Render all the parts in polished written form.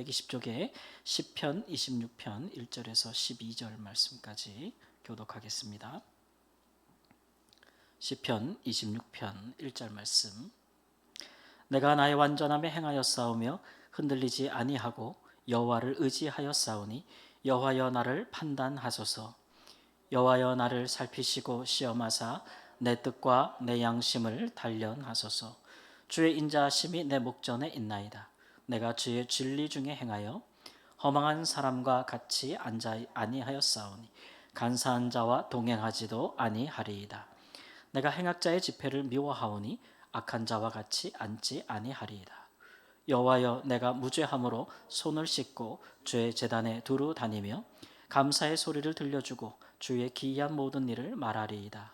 120쪽에 시편 26편 1절에서 12절 말씀까지 교독하겠습니다. 시편 26편 1절 말씀. 내가 나의 완전함에 행하였사오며 흔들리지 아니하고 여호와를 의지하였사오니 여호와여 나를 판단하소서. 여호와여 나를 살피시고 시험하사 내 뜻과 내 양심을 단련하소서. 주의 인자하심이 내 목전에 있나이다. 내가 주의 진리 중에 행하여 허망한 사람과 같이 앉아 아니하였사오니 간사한 자와 동행하지도 아니하리이다. 내가 행악자의 집회를 미워하오니 악한 자와 같이 앉지 아니하리이다. 여호와여 내가 무죄함으로 손을 씻고 주의 제단에 두루 다니며 감사의 소리를 들려주고 주의 기이한 모든 일을 말하리이다.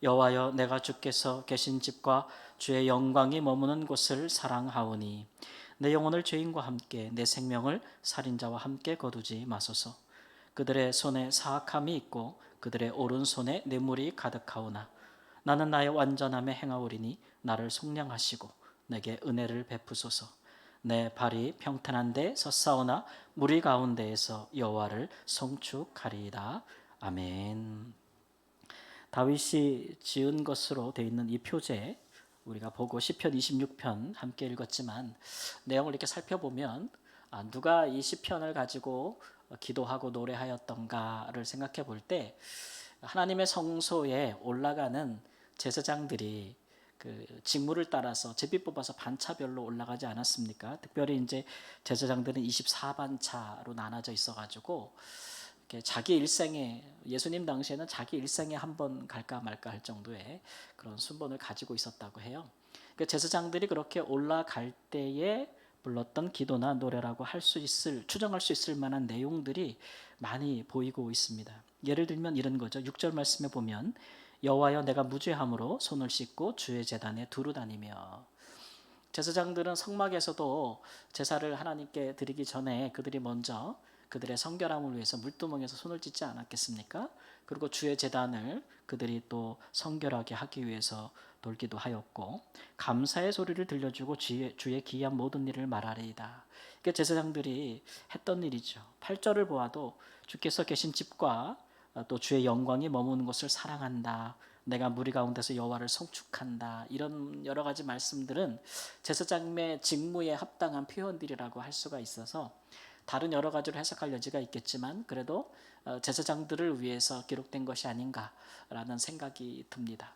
여호와여 내가 주께서 계신 집과 주의 영광이 머무는 곳을 사랑하오니 내 영혼을 죄인과 함께 내 생명을 살인자와 함께 거두지 마소서. 그들의 손에 사악함이 있고 그들의 오른손에 뇌물이 가득하오나 나는 나의 완전함에 행하오리니 나를 속량하시고 내게 은혜를 베푸소서. 내 발이 평탄한 데 섰사오나 무리 가운데에서 여호와를 송축하리이다. 아멘. 다윗이 지은 것으로 되어 있는 이 표제 우리가 보고 시편 26편 함께 읽었지만 내용을 이렇게 살펴보면 누가 이 시편을 가지고 기도하고 노래하였던가를 생각해 볼 때 하나님의 성소에 올라가는 제사장들이 그 직무를 따라서 제비 뽑아서 반차별로 올라가지 않았습니까? 특별히 이제 제사장들은 24반차로 나눠져 있어가지고 자기 일생에 예수님 당시에는 자기 일생에 한 번 갈까 말까 할 정도의 그런 순번을 가지고 있었다고 해요. 그 제사장들이 그렇게 올라갈 때에 불렀던 기도나 노래라고 할 수 있을 추정할 수 있을 만한 내용들이 많이 보이고 있습니다. 예를 들면 이런 거죠. 6절 말씀에 보면 여호와여 내가 무죄함으로 손을 씻고 주의 제단에 두루 다니며. 제사장들은 성막에서도 제사를 하나님께 드리기 전에 그들이 먼저 그들의 성결함을 위해서 물두멍에서 손을 찢지 않았겠습니까? 그리고 주의 제단을 그들이 또 성결하게 하기 위해서 돌기도 하였고 감사의 소리를 들려주고 주의 기이한 모든 일을 말하리이다. 이게 제사장들이 했던 일이죠. 8절을 보아도 주께서 계신 집과 또 주의 영광이 머무는 곳을 사랑한다. 내가 무리 가운데서 여호와를 송축한다. 이런 여러 가지 말씀들은 제사장의 직무에 합당한 표현들이라고 할 수가 있어서 다른 여러 가지로 해석할 여지가 있겠지만 그래도 제사장들을 위해서 기록된 것이 아닌가라는 생각이 듭니다.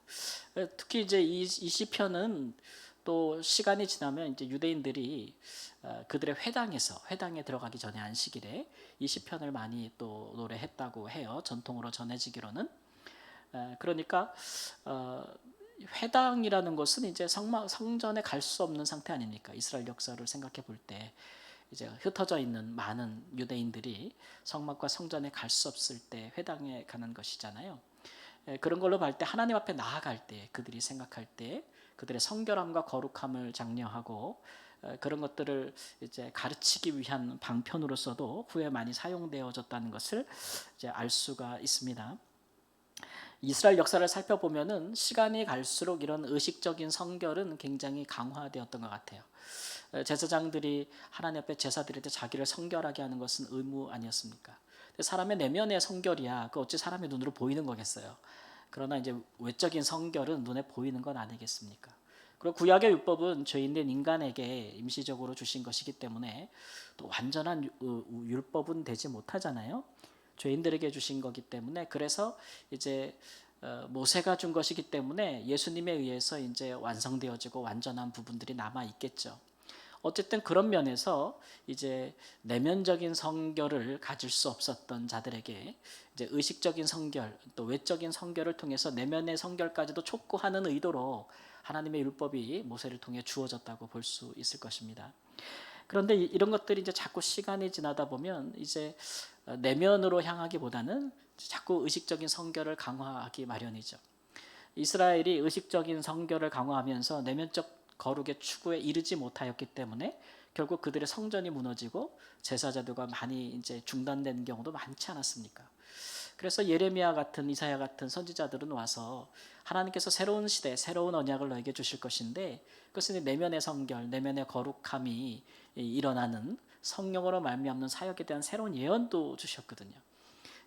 특히 이제 이 시편은 또 시간이 지나면 이제 유대인들이 그들의 회당에 들어가기 전에 안식일에 이 시편을 많이 또 노래했다고 해요. 전통으로 전해지기로는. 그러니까 회당이라는 것은 이제 성전에 갈 수 없는 상태 아닙니까? 이스라엘 역사를 생각해 볼 때 이제 흩어져 있는 많은 유대인들이 성막과 성전에 갈 수 없을 때 회당에 가는 것이잖아요. 그런 걸로 볼 때 하나님 앞에 나아갈 때 그들이 생각할 때 그들의 성결함과 거룩함을 장려하고 그런 것들을 이제 가르치기 위한 방편으로서도 후에 많이 사용되어졌다는 것을 이제 알 수가 있습니다. 이스라엘 역사를 살펴보면은 시간이 갈수록 이런 의식적인 성결은 굉장히 강화되었던 것 같아요. 제사장들이 하나님 앞에 제사 드릴 때 자기를 성결하게 하는 것은 의무 아니었습니까? 사람의 내면의 성결이야 그 어찌 사람의 눈으로 보이는 거겠어요. 그러나 이제 외적인 성결은 눈에 보이는 건 아니겠습니까? 그리고 구약의 율법은 죄인된 인간에게 임시적으로 주신 것이기 때문에 또 완전한 율법은 되지 못하잖아요. 죄인들에게 주신 거기 때문에 그래서 이제 모세가 준 것이기 때문에 예수님에 의해서 이제 완성되어지고 완전한 부분들이 남아 있겠죠. 어쨌든 그런 면에서 이제 내면적인 성결을 가질 수 없었던 자들에게 이제 의식적인 성결 또 외적인 성결을 통해서 내면의 성결까지도 촉구하는 의도로 하나님의 율법이 모세를 통해 주어졌다고 볼 수 있을 것입니다. 그런데 이런 것들이 이제 자꾸 시간이 지나다 보면 이제 내면으로 향하기보다는 자꾸 의식적인 성결을 강화하기 마련이죠. 이스라엘이 의식적인 성결을 강화하면서 내면적 거룩의 추구에 이르지 못하였기 때문에 결국 그들의 성전이 무너지고 제사자들과 많이 이제 중단된 경우도 많지 않았습니까? 그래서 예레미야 같은 이사야 같은 선지자들은 와서 하나님께서 새로운 시대, 새로운 언약을 너에게 주실 것인데 그것은 내면의 성결, 내면의 거룩함이 일어나는 성령으로 말미암는 사역에 대한 새로운 예언도 주셨거든요.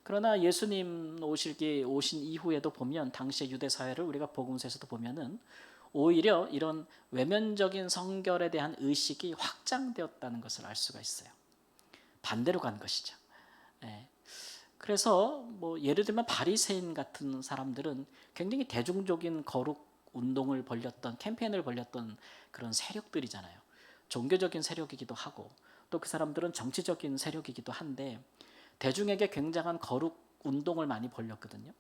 그러나 예수님 오신 이후에도 보면 당시의 유대 사회를 우리가 복음서에서도 보면은 오히려 이런 외면적인 성결에 대한 의식이 확장되었다는 것을 알 수가 있어요. 반대로 간 것이죠. 예. 그래서 뭐 예를 들면 바리새인 같은 사람들은 굉장히 대중적인 거룩 운동을 벌였던 캠페인을 벌였던 그런 세력들이잖아요. 종교적인 세력이기도 하고 또 그 사람들은 정치적인 세력이기도 한데 대중에게 굉장한 거룩 운동을 많이 벌였거든요.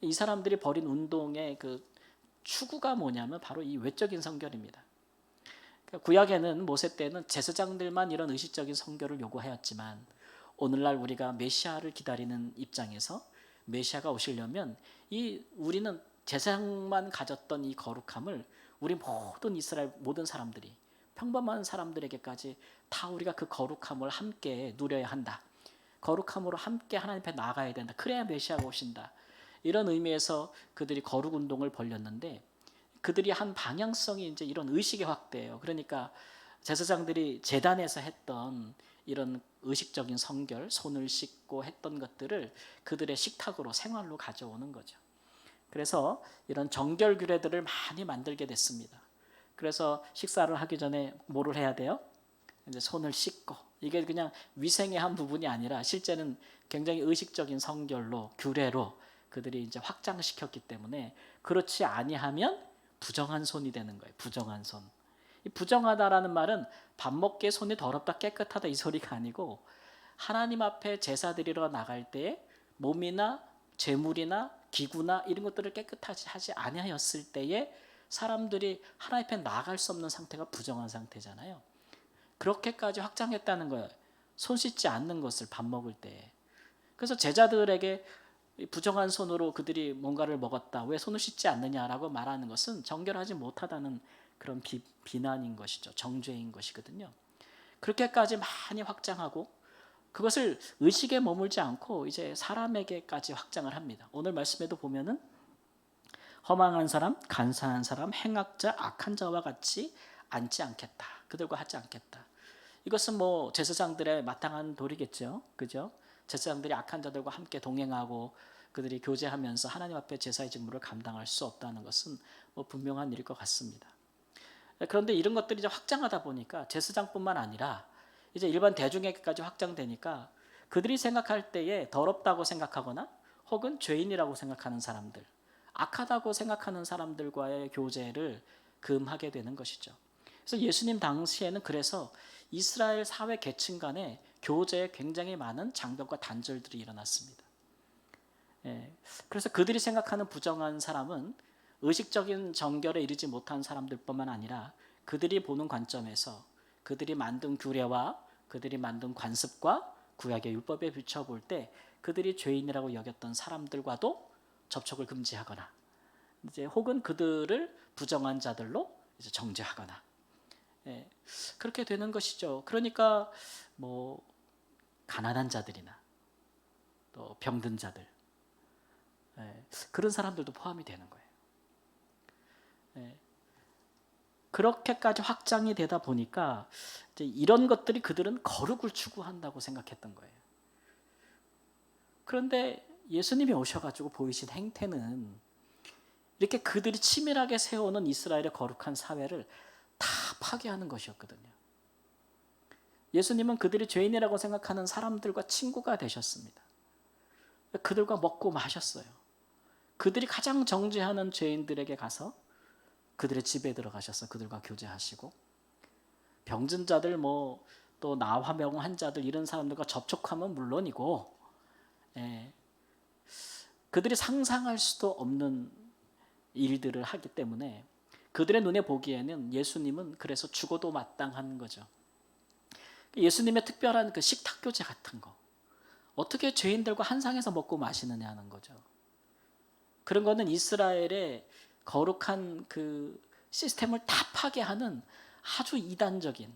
이 사람들이 벌인 운동의 그 추구가 뭐냐면 바로 이 외적인 성결입니다. 그러니까 구약에는 모세 때는 제사장들만 이런 의식적인 성결을 요구하였지만 오늘날 우리가 메시아를 기다리는 입장에서 메시아가 오시려면 우리는 제사장만 가졌던 이 거룩함을 우리 모든 이스라엘 모든 사람들이 평범한 사람들에게까지 다 우리가 그 거룩함을 함께 누려야 한다. 거룩함으로 함께 하나님 앞에 나아가야 된다. 그래야 메시아가 오신다. 이런 의미에서 그들이 거룩 운동을 벌였는데 그들이 한 방향성이 이제 이런 의식의 확대예요. 그러니까 제사장들이 제단에서 했던 이런 의식적인 성결, 손을 씻고 했던 것들을 그들의 식탁으로 생활로 가져오는 거죠. 그래서 이런 정결 규례들을 많이 만들게 됐습니다. 그래서 식사를 하기 전에 뭐를 해야 돼요? 이제 손을 씻고 이게 그냥 위생의 한 부분이 아니라 실제는 굉장히 의식적인 성결로 규례로 그들이 이제 확장시켰기 때문에 그렇지 아니하면 부정한 손이 되는 거예요. 부정한 손. 이 부정하다라는 말은 밥 먹기에 손이 더럽다 깨끗하다 이 소리가 아니고 하나님 앞에 제사 드리러 나갈 때에 몸이나 재물이나 기구나 이런 것들을 깨끗하지 하지 아니하였을 때에 사람들이 하나님 앞에 나아갈 수 없는 상태가 부정한 상태잖아요. 그렇게까지 확장했다는 거예요. 손 씻지 않는 것을 밥 먹을 때. 그래서 제자들에게 부정한 손으로 그들이 뭔가를 먹었다. 왜 손을 씻지 않느냐라고 말하는 것은 정결하지 못하다는 그런 비난인 것이죠. 정죄인 것이거든요. 그렇게까지 많이 확장하고 그것을 의식에 머물지 않고 이제 사람에게까지 확장을 합니다. 오늘 말씀에도 보면은 허망한 사람, 간사한 사람, 행악자, 악한 자와 같이 앉지 않겠다. 그들과 하지 않겠다. 이것은 뭐 제사장들의 마땅한 도리겠죠. 그죠? 제사장들이 악한 자들과 함께 동행하고 그들이 교제하면서 하나님 앞에 제사의 직무를 감당할 수 없다는 것은 뭐 분명한 일일 것 같습니다. 그런데 이런 것들이 이제 확장하다 보니까 제사장뿐만 아니라 이제 일반 대중에게까지 확장되니까 그들이 생각할 때에 더럽다고 생각하거나 혹은 죄인이라고 생각하는 사람들, 악하다고 생각하는 사람들과의 교제를 금하게 되는 것이죠. 그래서 예수님 당시에는 그래서 이스라엘 사회 계층 간의 교제에 굉장히 많은 장벽과 단절들이 일어났습니다. 그래서 그들이 생각하는 부정한 사람은 의식적인 정결에 이르지 못한 사람들뿐만 아니라 그들이 보는 관점에서 그들이 만든 규례와 그들이 만든 관습과 구약의 율법에 비춰볼 때 그들이 죄인이라고 여겼던 사람들과도 접촉을 금지하거나 이제 혹은 그들을 부정한 자들로 이제 정죄하거나 그렇게 되는 것이죠. 그러니까 뭐 가난한 자들이나 또 병든 자들 그런 사람들도 포함이 되는 거예요. 그렇게까지 확장이 되다 보니까 이제 이런 것들이 그들은 거룩을 추구한다고 생각했던 거예요. 그런데 예수님이 오셔가지고 보이신 행태는 이렇게 그들이 치밀하게 세우는 이스라엘의 거룩한 사회를 다 파괴하는 것이었거든요. 예수님은 그들이 죄인이라고 생각하는 사람들과 친구가 되셨습니다. 그들과 먹고 마셨어요. 그들이 가장 정죄하는 죄인들에게 가서 그들의 집에 들어가셔서 그들과 교제하시고 병든 자들 또 나화병 환자들 이런 사람들과 접촉하면 물론이고 그들이 상상할 수도 없는 일들을 하기 때문에 그들의 눈에 보기에는 예수님은 그래서 죽어도 마땅한 거죠. 예수님의 특별한 그 식탁 교제 같은 거 어떻게 죄인들과 한 상에서 먹고 마시느냐는 거죠. 그런 거는 이스라엘의 거룩한 그 시스템을 다 파괴하는 아주 이단적인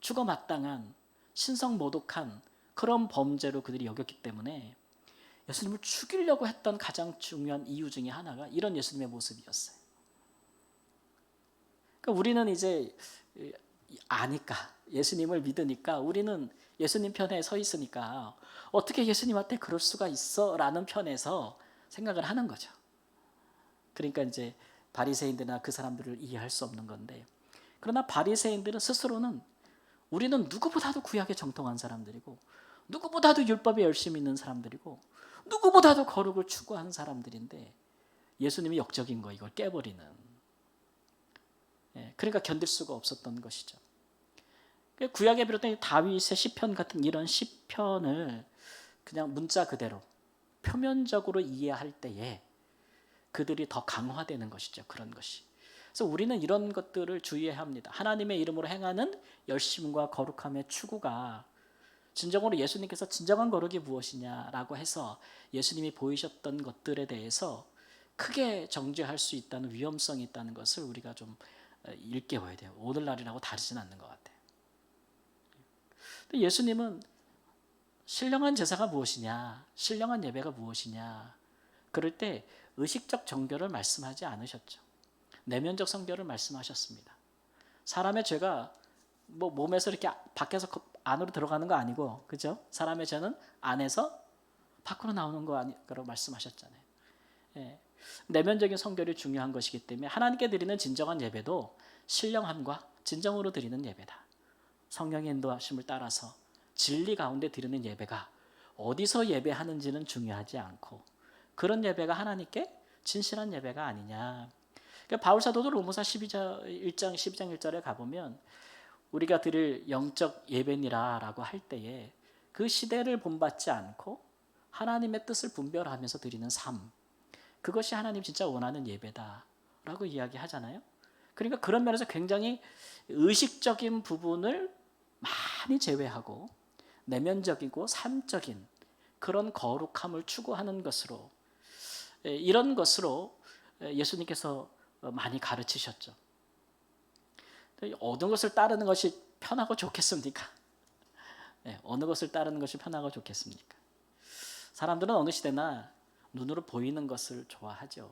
죽어 마땅한 신성모독한 그런 범죄로 그들이 여겼기 때문에 예수님을 죽이려고 했던 가장 중요한 이유 중에 하나가 이런 예수님의 모습이었어요. 그러니까 우리는 이제 아니까, 예수님을 믿으니까, 우리는 예수님 편에 서 있으니까 어떻게 예수님한테 그럴 수가 있어? 라는 편에서 생각을 하는 거죠. 그러니까 이제 바리새인들이나 그 사람들을 이해할 수 없는 건데, 그러나 바리새인들은 스스로는 우리는 누구보다도 구약에 정통한 사람들이고, 누구보다도 율법에 열심히 있는 사람들이고, 누구보다도 거룩을 추구하는 사람들인데, 예수님이 역적인 거, 이걸 깨버리는. 그러니까 견딜 수가 없었던 것이죠. 구약에 비롯된 다윗의 시편 같은 이런 시편을 그냥 문자 그대로 표면적으로 이해할 때에 그들이 더 강화되는 것이죠. 그런 것이. 그래서 우리는 이런 것들을 주의해야 합니다. 하나님의 이름으로 행하는 열심과 거룩함의 추구가 진정으로 예수님께서 진정한 거룩이 무엇이냐라고 해서 예수님이 보이셨던 것들에 대해서 크게 정죄할 수 있다는 위험성이 있다는 것을 우리가 좀 일깨워야 돼요. 오늘날이라고 다르진 않는 것 같아요. 근데 예수님은 신령한 제사가 무엇이냐, 신령한 예배가 무엇이냐, 그럴 때 의식적 정결을 말씀하지 않으셨죠. 내면적 성결을 말씀하셨습니다. 사람의 죄가 뭐 몸에서 이렇게 밖에서 안으로 들어가는 거 아니고, 그죠? 사람의 죄는 안에서 밖으로 나오는 거 아니라고 말씀하셨잖아요. 예. 내면적인 성결이 중요한 것이기 때문에 하나님께 드리는 진정한 예배도 신령함과 진정으로 드리는 예배다. 성령의 인도하심을 따라서 진리 가운데 드리는 예배가 어디서 예배하는지는 중요하지 않고, 그런 예배가 하나님께 진실한 예배가 아니냐. 그러니까 바울 사도도 로마서 1장 12장 1절에 가보면 우리가 드릴 영적 예배니라라고 할 때에 그 시대를 본받지 않고 하나님의 뜻을 분별하면서 드리는 삶, 그것이 하나님 진짜 원하는 예배다라고 이야기하잖아요. 그러니까 그런 면에서 굉장히 의식적인 부분을 많이 제외하고 내면적이고 삶적인 그런 거룩함을 추구하는 것으로, 이런 것으로 예수님께서 많이 가르치셨죠. 어느 것을 따르는 것이 편하고 좋겠습니까? 어느 것을 따르는 것이 편하고 좋겠습니까? 사람들은 어느 시대나 눈으로 보이는 것을 좋아하죠.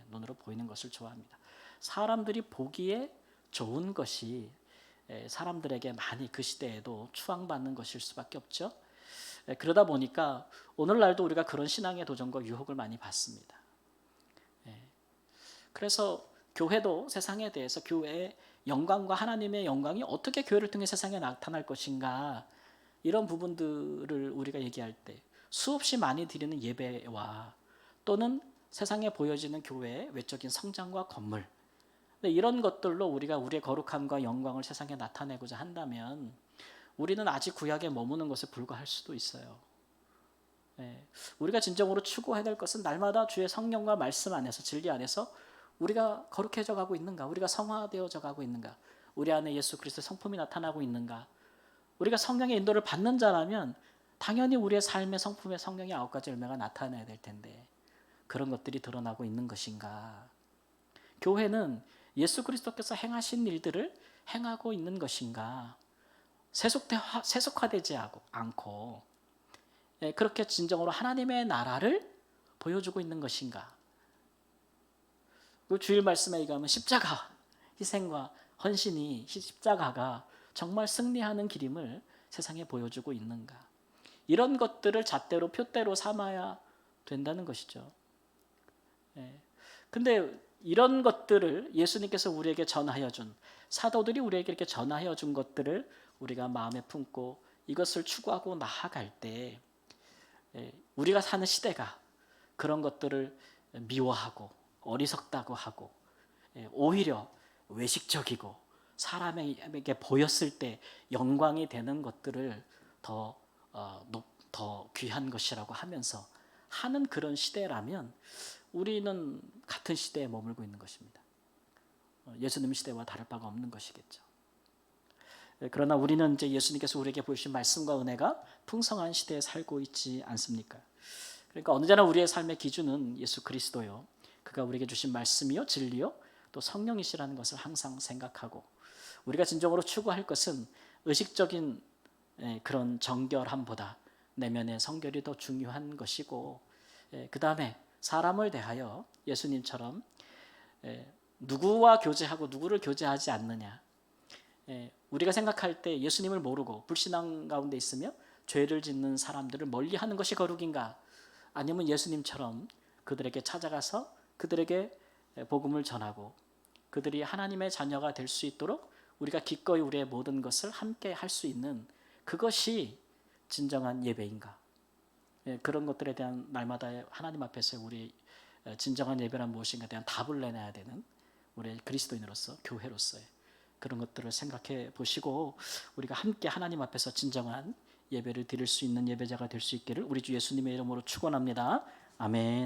눈으로 보이는 것을 좋아합니다. 사람들이 보기에 좋은 것이 사람들에게 많이 그 시대에도 추앙받는 것일 수밖에 없죠. 그러다 보니까 오늘날도 우리가 그런 신앙의 도전과 유혹을 많이 받습니다. 그래서 교회도 세상에 대해서 교회의 영광과 하나님의 영광이 어떻게 교회를 통해 세상에 나타날 것인가, 이런 부분들을 우리가 얘기할 때 수없이 많이 드리는 예배와 또는 세상에 보여지는 교회의 외적인 성장과 건물, 이런 것들로 우리가 우리의 거룩함과 영광을 세상에 나타내고자 한다면 우리는 아직 구약에 머무는 것에 불과할 수도 있어요. 우리가 진정으로 추구해야 될 것은 날마다 주의 성령과 말씀 안에서, 진리 안에서 우리가 거룩해져 가고 있는가, 우리가 성화되어져 가고 있는가, 우리 안에 예수 그리스도의 성품이 나타나고 있는가. 우리가 성령의 인도를 받는 자라면 당연히 우리의 삶의 성품의 성령의 9가지 열매가 나타나야 될 텐데 그런 것들이 드러나고 있는 것인가. 교회는 예수 그리스도께서 행하신 일들을 행하고 있는 것인가, 세속화되지 않고 그렇게 진정으로 하나님의 나라를 보여주고 있는 것인가. 그 주일 말씀에 얘기하면 십자가, 희생과 헌신이, 십자가가 정말 승리하는 길임을 세상에 보여주고 있는가. 이런 것들을 잣대로 표대로 삼아야 된다는 것이죠. 근데 이런 것들을 예수님께서 우리에게 전하여 준, 사도들이 우리에게 이렇게 전하여 준 것들을 우리가 마음에 품고 이것을 추구하고 나아갈 때 우리가 사는 시대가 그런 것들을 미워하고 어리석다고 하고 오히려 외식적이고 사람에게 보였을 때 영광이 되는 것들을 더 귀한 것이라고 하면서 하는 그런 시대라면 우리는 같은 시대에 머물고 있는 것입니다. 예수님 시대와 다를 바가 없는 것이겠죠. 그러나 우리는 이제 예수님께서 우리에게 보여주신 말씀과 은혜가 풍성한 시대에 살고 있지 않습니까? 그러니까 언제나 우리의 삶의 기준은 예수 그리스도요, 그가 우리에게 주신 말씀이요, 진리요, 또 성령이시라는 것을 항상 생각하고, 우리가 진정으로 추구할 것은 의식적인 그런 정결함보다 내면의 성결이 더 중요한 것이고, 그 다음에 사람을 대하여 예수님처럼 누구와 교제하고 누구를 교제하지 않느냐, 우리가 생각할 때 예수님을 모르고 불신앙 가운데 있으며 죄를 짓는 사람들을 멀리하는 것이 거룩인가? 아니면 예수님처럼 그들에게 찾아가서 그들에게 복음을 전하고 그들이 하나님의 자녀가 될 수 있도록 우리가 기꺼이 우리의 모든 것을 함께 할 수 있는 그것이 진정한 예배인가? 그런 것들에 대한 날마다 하나님 앞에서 우리 진정한 예배란 무엇인가에 대한 답을 내놔야 되는 우리 그리스도인으로서 교회로서의 그런 것들을 생각해 보시고 우리가 함께 하나님 앞에서 진정한 예배를 드릴 수 있는 예배자가 될 수 있기를 우리 주 예수님의 이름으로 축원합니다. 아멘.